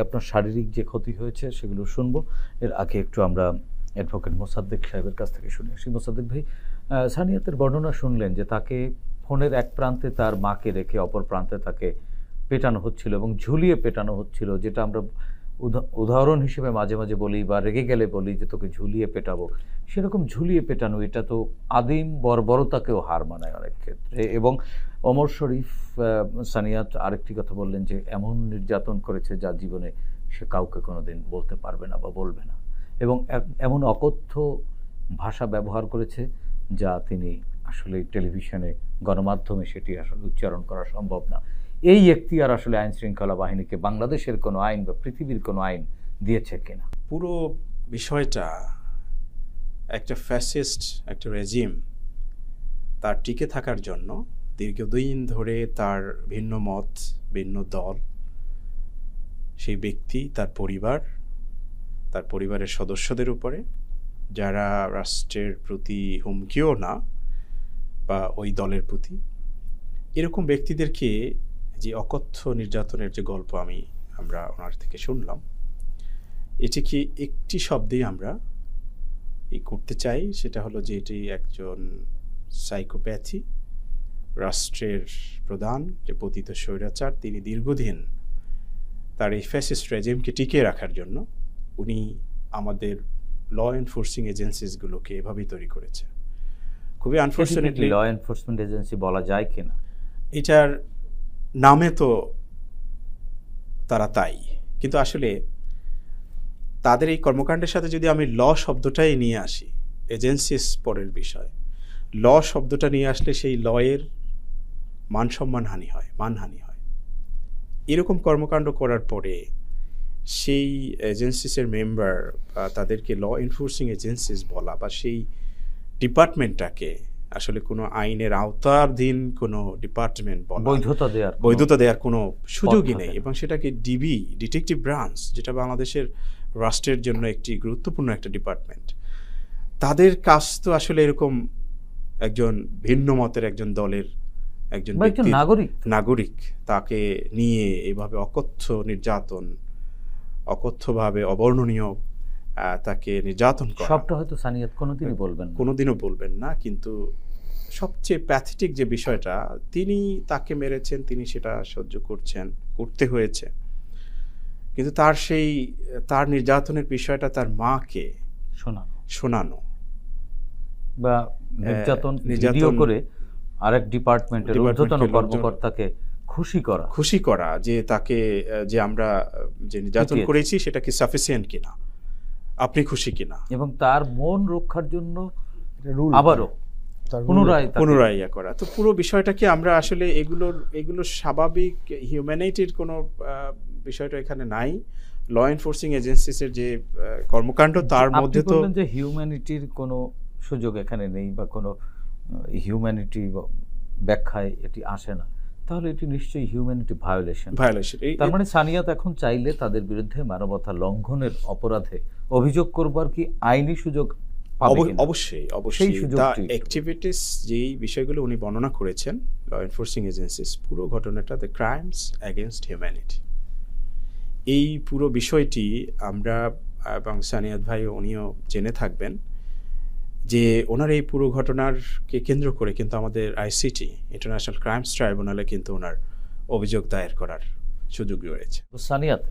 আপনার শারীরিক যে ক্ষতি হয়েছে সেগুলো শুনবো। এর আগে একটু আমরা অ্যাডভোকেট মোসাদ্দেক সাহেবের কাছ থেকে শুনে আসি। মোসাদ্দেক ভাই, সানিয়াতের বর্ণনা শুনলেন যে তাকে ফোনের এক প্রান্তে তার মাকে রেখে অপর প্রান্তে তাকে পেটানো হচ্ছিল এবং ঝুলিয়ে পেটানো হচ্ছিল, যেটা আমরা উদাহরণ হিসেবে মাঝে মাঝে বলি বা রেগে গেলে বলি যে তোকে ঝুলিয়ে পেটাবো। সেরকম ঝুলিয়ে পেটানো এটা তো আদিম বর্বরতাকেও হার মানায় অনেক ক্ষেত্রে। এবং ওমর শরীফ সানিয়াত আরেকটি কথা বললেন যে এমন নির্যাতন করেছে যা জীবনে সে কাউকে কোনোদিন বলতে পারবে না বা বলবে না, এবং এমন অকথ্য ভাষা ব্যবহার করেছে যা তিনি আসলে টেলিভিশনে গণমাধ্যমে সেটি আসলে উচ্চারণ করা সম্ভব না। এই এখতিয়ার আসলে আইন শৃঙ্খলা বাহিনীকে বাংলাদেশের কোনো আইন বা পৃথিবীর কোনো আইন দিয়েছে কিনা? পুরো বিষয়টা একটা ফ্যাসিস্ট একটা রেজিম তার টিকে থাকার জন্য দীর্ঘদিন ধরে তার ভিন্ন মত, ভিন্ন দল, সেই ব্যক্তি, তার পরিবার, তার পরিবারের সদস্যদের উপরে, যারা রাষ্ট্রের প্রতি হুমকিও না বা ওই দলের প্রতি, এরকম ব্যক্তিদেরকে যে অকথ্য নির্যাতনের যে গল্প আমরা ওনার থেকে শুনলাম, এটিকে একটি শব্দেই আমরা করতে চাই, সেটা হলো যে এটি একজন সাইকোপ্যাথি। রাষ্ট্রের প্রধান যে পতিত স্বৈরাচার, তিনি দীর্ঘদিন তার এই ফ্যাসিস্ট রেজিমকে টিকিয়ে রাখার জন্য উনি আমাদের ল এনফোর্সিং এজেন্সিসগুলোকে এভাবেই তৈরি করেছে। খুবই আনফর্চুনেটলি ল এনফোর্সমেন্ট এজেন্সি বলা যায় কিনা? এটার নামে তো তারা তাই, কিন্তু আসলে তাদের এই কর্মকাণ্ডের সাথে যদি আমি ল শব্দটাই নিয়ে আসি, এজেন্সিস পরের বিষয়, ল শব্দটা নিয়ে আসলে সেই লয়ের মানহানি হয়। এরকম কর্মকাণ্ড করার পরে সেই এজেন্সিসের মেম্বার বা তাদেরকে ল এনফোর্সিং এজেন্সিস বলা বা সেই ডিপার্টমেন্টটাকে আসলে কোনো আইনের আওতাধীন কোনো ডিপার্টমেন্ট বলা, বৈধতা দেওয়ার কোনো সুযোগই নেই। এবং সেটাকে ডিবি, ডিটেকটিভ ব্রাঞ্চ, যেটা বাংলাদেশের রাষ্ট্রের জন্য একটি গুরুত্বপূর্ণ একটা ডিপার্টমেন্ট, তাদের কাজ তো আসলে এরকম একজন ভিন্ন মতের একজন দলের একজন নাগরিক তাকে নিয়ে এভাবে অকথ্য নির্যাতন, অকথ্যভাবে অবর্ণনীয় তাকে নির্যাতন করা, সবটা হয়তো সানিয়াত কোনোদিনও বলবেন না। কিন্তু সবচেয়ে প্যাথেটিক যে বিষয়টা, তিনি তাকে মেরেছেন, তিনি সেটা সহ্য করতে হয়েছে, কিন্তু তার নির্যাতনের বিষয়টা তার মাকে শোনানো বা নির্যাতন করে আরেক ডিপার্টমেন্টের ঊর্ধ্বতন কর্মকর্তাকে খুশি করা যে তাকে যে আমরা যে নির্যাতন করেছি সেটা কি সাফিসিয়েন্ট কিনা, আপনি খুশি কিনা, এবং তার মন রক্ষার জন্য আবারও পুনরায় করা। তো পুরো বিষয়টাকে আমরা আসলে এগুলো স্বাভাবিক হিউম্যানিটির কোনো বিষয়টা এখানে নাই। ল এনফোর্সিং এজেন্সিসের যে কর্মকাণ্ড, তার মধ্যে তো যে হিউম্যানিটির কোনো সুযোগ এখানে নেই বা কোনো হিউম্যানিটি ব্যাখ্যায় এটি আসে না, তাহলে এটি নিশ্চয়ই হিউম্যানিটি ভায়োলেশন। তার মানে সানিয়াত এখন চাইলে তাদের বিরুদ্ধে মানবতা লঙ্ঘনের অপরাধে অভিযোগ করবার কি আইনি সুযোগ? অবশ্যই। অ্যাক্টিভিটিস যেই বিষয়গুলো উনি বর্ণনা করেছেন, ল এনফোর্সিং এজেন্সিস, পুরো ঘটনাটা দ্য ক্রাইমস এগেনস্ট হিউম্যানিটি, এই পুরো বিষয়টি আমরা এবং সানিয়াত ভাই উনিও জেনে থাকবেন যে ওনার এই পুরো ঘটনারকে কেন্দ্র করে কিন্তু আমাদের আইসিটি, ইন্টারন্যাশনাল ক্রাইমস ট্রাইব্যুনালে কিন্তু ওনার অভিযোগ দায়ের করার সুযোগ রয়েছে। সানিয়াত